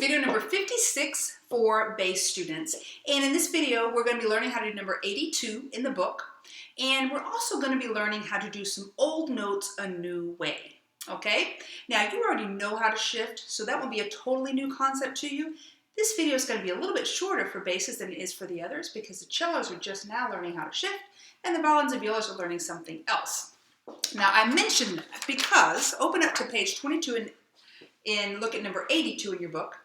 video number 56 for bass students. And in this video, we're going to be learning how to do number 82 in the book. And we're also going to be learning how to do some old notes a new way. Okay? Now, you already know how to shift, so that will be a totally new concept to you. This video is going to be a little bit shorter for basses than it is for the others because the cellos are just now learning how to shift and the violins and violas are learning something else. Now, I mentioned that because, open up to page 22 and look at number 82 in your book,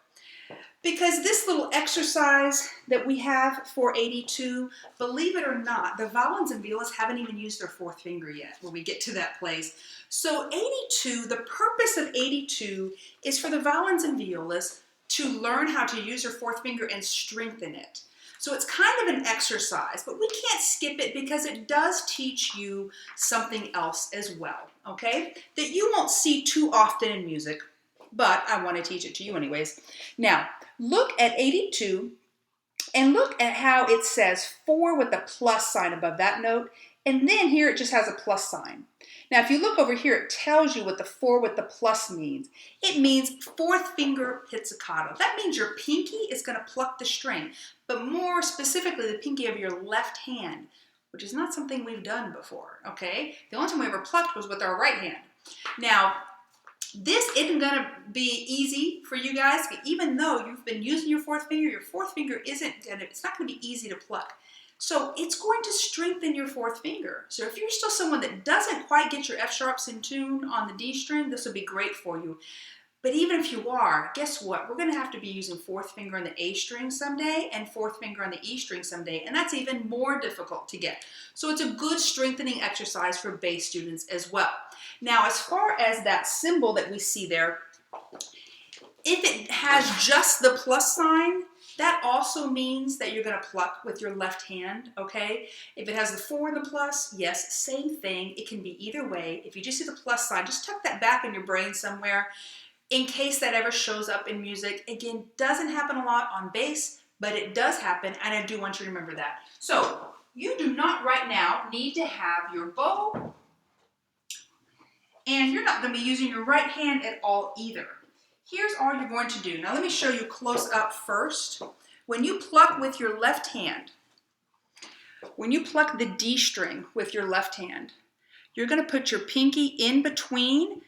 because this little exercise that we have for 82, believe it or not, the violins and violas haven't even used their fourth finger yet when we get to that place. So 82, the purpose of 82 is for the violins and violas to learn how to use their fourth finger and strengthen it. So it's kind of an exercise, but we can't skip it because it does teach you something else as well, okay? That you won't see too often in music, but I want to teach it to you anyways. Now, look at 82 and look at how it says 4 with the plus sign above that note, and then here it just has a plus sign. Now, if you look over here, it tells you what the 4 with the plus means. It means fourth finger pizzicato. That means your pinky is going to pluck the string, but more specifically, the pinky of your left hand, which is not something we've done before, okay? The only time we ever plucked was with our right hand. Now, this isn't going to be easy for you guys, even though you've been using your fourth finger it's not going to be easy to pluck. So it's going to strengthen your fourth finger. So if you're still someone that doesn't quite get your F sharps in tune on the D string, this will be great for you. But even if you are, guess what? We're going to have to be using fourth finger on the A string someday and fourth finger on the E string someday, and that's even more difficult to get. So it's a good strengthening exercise for bass students as well. Now, as far as that symbol that we see there, if it has just the plus sign, that also means that you're going to pluck with your left hand, okay? If it has the 4 and the plus, yes, same thing. It can be either way. If you just see the plus sign, just tuck that back in your brain somewhere in case that ever shows up in music. Again, doesn't happen a lot on bass, but it does happen, and I do want you to remember that. So, you do not right now need to have your bow, and you're not going to be using your right hand at all either. Here's all you're going to do. Now let me show you close up first. When you pluck with your left hand, when you pluck the D string with your left hand, you're going to put your pinky in between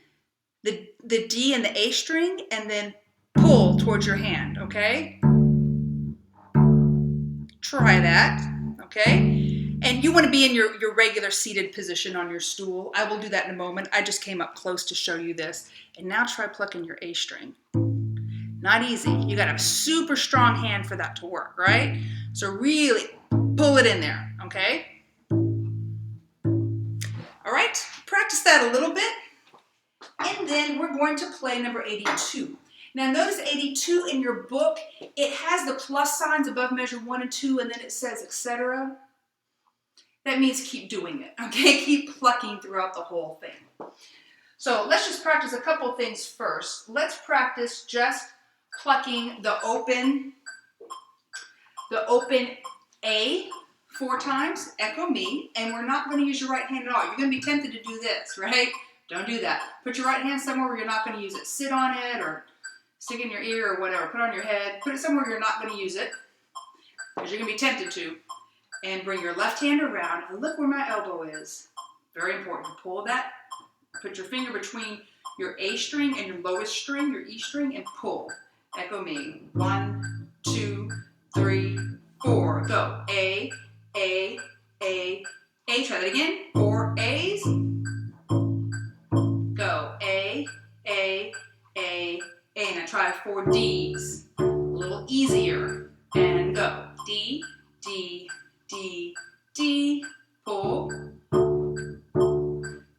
the D and the A string and then pull towards your hand, okay? Try that, okay? And you want to be in your regular seated position on your stool. I will do that in a moment. I just came up close to show you this. And now try plucking your A string. Not easy. You got to have a super strong hand for that to work, right? So really pull it in there, okay? All right, practice that a little bit. And then we're going to play number 82. Now notice 82 in your book, it has the plus signs above measure 1 and 2, and then it says etc. That means keep doing it, okay? Keep plucking throughout the whole thing. So let's just practice a couple of things first. Let's practice just plucking the open A 4 times, echo me, and we're not going to use your right hand at all. You're going to be tempted to do this, right? Don't do that. Put your right hand somewhere where you're not going to use it. Sit on it or stick it in your ear or whatever. Put it on your head. Put it somewhere where you're not going to use it because you're going to be tempted to. And bring your left hand around and look where my elbow is. Very important. Pull that. Put your finger between your A string and your lowest string, your E string, and pull. Echo me. 1, 2, 3, 4. Go. A, A, A, A. Try that again. 4 A's. Go. A, A, A, A. Now try 4 D's. A little easier. And go. D, D, D, D, pull,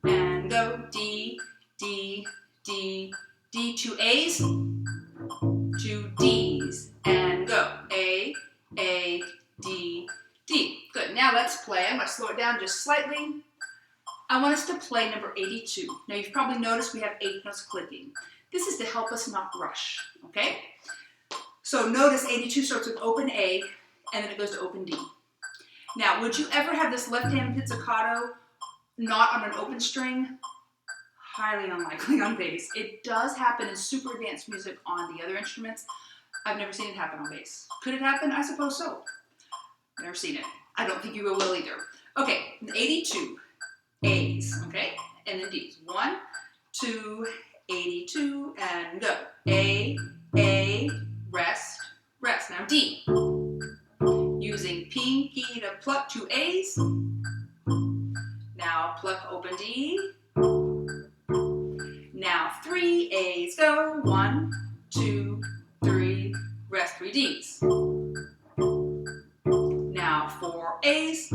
and go, D, D, D, D, 2 A's, 2 D's, and go, A, D, D. Good, now let's play. I'm going to slow it down just slightly. I want us to play number 82. Now you've probably noticed we have 8 notes clicking. This is to help us not rush, okay? So notice 82 starts with open A, and then it goes to open D. Now, would you ever have this left-hand pizzicato not on an open string? Highly unlikely on bass. It does happen in super advanced music on the other instruments, I've never seen it happen on bass. Could it happen? I suppose so. Never seen it. I don't think you will either. Okay, 82 A's, okay? And then D's. 1, 2, 82, and go. A, rest, rest. Now D. Using pinky to pluck 2 A's. Now pluck open D. Now 3 A's, go. 1, 2, 3, rest 3 D's. Now 4 A's,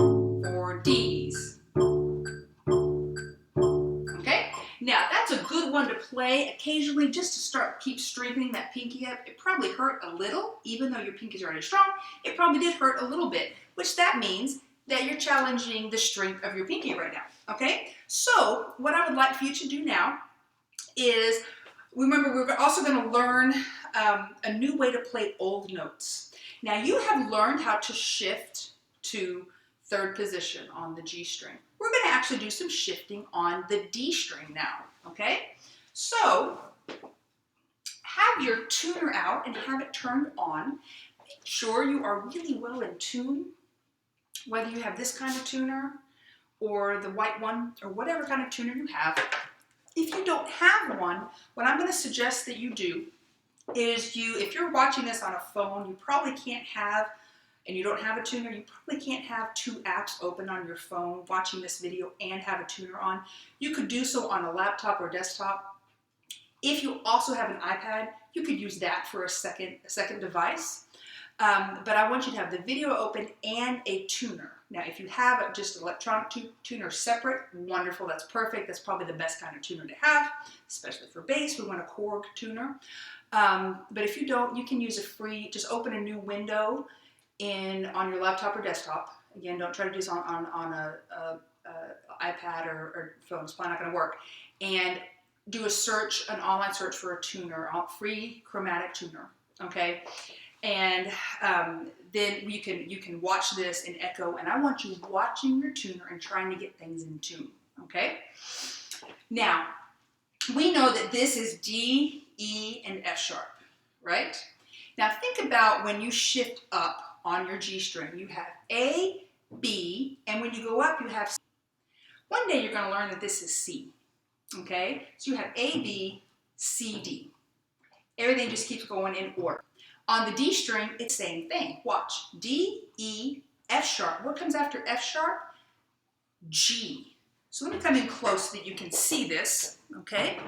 4 D's. Okay? Now that's a good one to play occasionally just to keep strengthening that pinky up. It probably hurt a little, even though your pinky's already strong, it probably did hurt a little bit, which that means that you're challenging the strength of your pinky right now. Okay? So what I would like for you to do now is, remember, we're also going to learn a new way to play old notes. Now you have learned how to shift to third position on the G string. We're going to actually do some shifting on the D string now, okay? So have your tuner out and have it turned on. Make sure you are really well in tune, whether you have this kind of tuner or the white one or whatever kind of tuner you have. If you don't have one, what I'm going to suggest that you do is if you're watching this on a phone, you probably can't have, and you don't have a tuner, you probably can't have 2 apps open on your phone watching this video and have a tuner on. You could do so on a laptop or desktop. If you also have an iPad, you could use that for a second device. But I want you to have the video open and a tuner. Now, if you have just electronic tuner separate, wonderful, that's perfect. That's probably the best kind of tuner to have, especially for bass. We want a Korg tuner. But if you don't, you can use a free, just open a new window on your laptop or desktop. Again, don't try to do this on a iPad or phone. It's probably not going to work. And do an online search for a tuner, a free chromatic tuner, okay? And then you can watch this in echo, and I want you watching your tuner and trying to get things in tune, okay? Now, we know that this is D, E, and F sharp, right? Now think about when you shift up on your G string. You have A, B, and when you go up, you have C. One day you're going to learn that this is C, okay? So you have A, B, C, D. Everything just keeps going in order. On the D string, it's the same thing. Watch. D, E, F sharp. What comes after F sharp? G. So let me come in close so that you can see this, okay?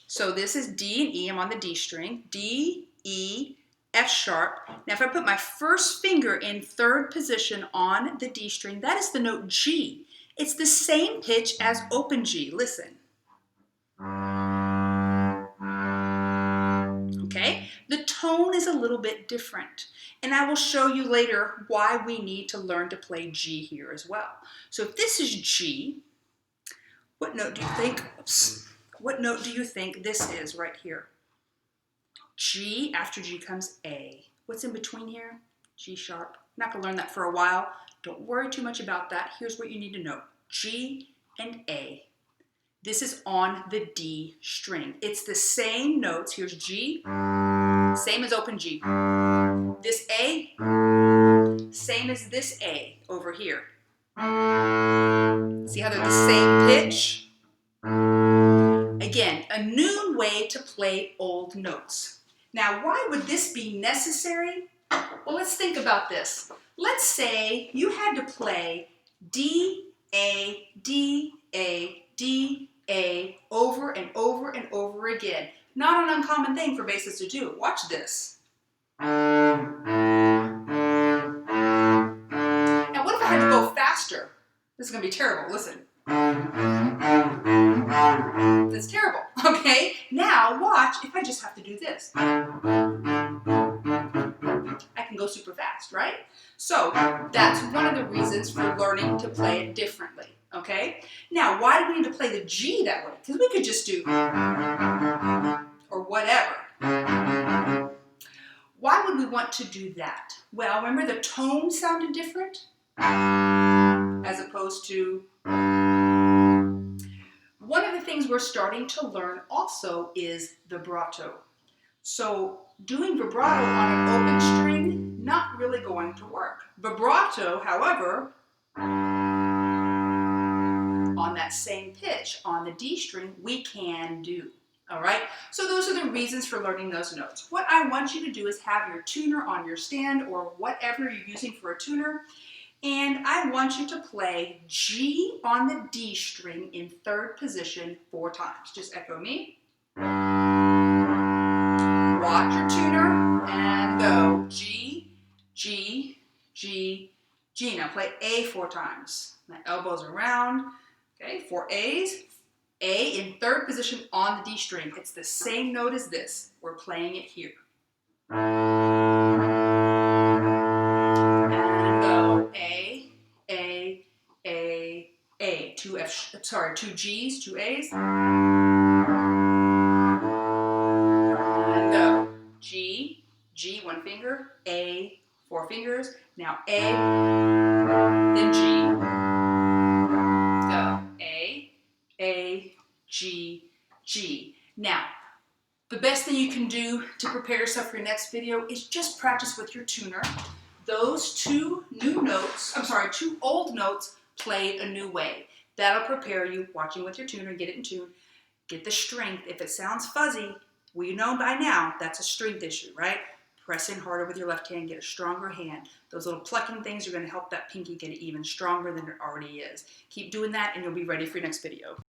So this is D and E. I'm on the D string. D, E, F sharp. Now if I put my first finger in third position on the D string, that is the note G. It's the same pitch as open G. Listen. Okay? The tone is a little bit different. And I will show you later why we need to learn to play G here as well. So if this is G, what note do you think? Oops. What note do you think this is right here? G, after G comes A. What's in between here? G sharp. I'm not going to learn that for a while. Don't worry too much about that. Here's what you need to know. G and A. This is on the D string. It's the same notes. Here's G, same as open G. This A, same as this A over here. See how they're the same pitch? Again, a new way to play old notes. Now, why would this be necessary? Well, let's think about this. Let's say you had to play D, A, D, A, D, A over and over and over again. Not an uncommon thing for bassists to do. Watch this. Now, what if I had to go faster? This is going to be terrible. Listen. That's terrible. Okay? Now, watch if I just have to do this. I can go super fast, right? So, that's one of the reasons for learning to play it differently. Okay? Now, why do we need to play the G that way? Because we could just do or whatever. Why would we want to do that? Well, remember the tone sounded different as opposed to one of the things things we're starting to learn also is vibrato. So doing vibrato on an open string, not really going to work. Vibrato, however, on that same pitch, on the D string, we can do. All right, so those are the reasons for learning those notes. What I want you to do is have your tuner on your stand or whatever you're using for a tuner, and I want you to play G on the D string in third position 4 times. Just echo me. Watch your tuner and go G, G, G, G. Now play A 4 times. My elbows around. Okay, 4 A's. A in third position on the D string. It's the same note as this. We're playing it here. And go A, A, A, A. 2 G's, 2 A's. And go G, G, 1 finger, A, 4 fingers. Now A, then G. Go A, G, G. Now, the best thing you can do to prepare yourself for your next video is just practice with your tuner. Those 2 old notes played a new way. That'll prepare you, watching with your tuner, get it in tune, get the strength. If it sounds fuzzy, well, you know by now that's a strength issue, right? Pressing harder with your left hand, get a stronger hand. Those little plucking things are going to help that pinky get even stronger than it already is. Keep doing that and you'll be ready for your next video.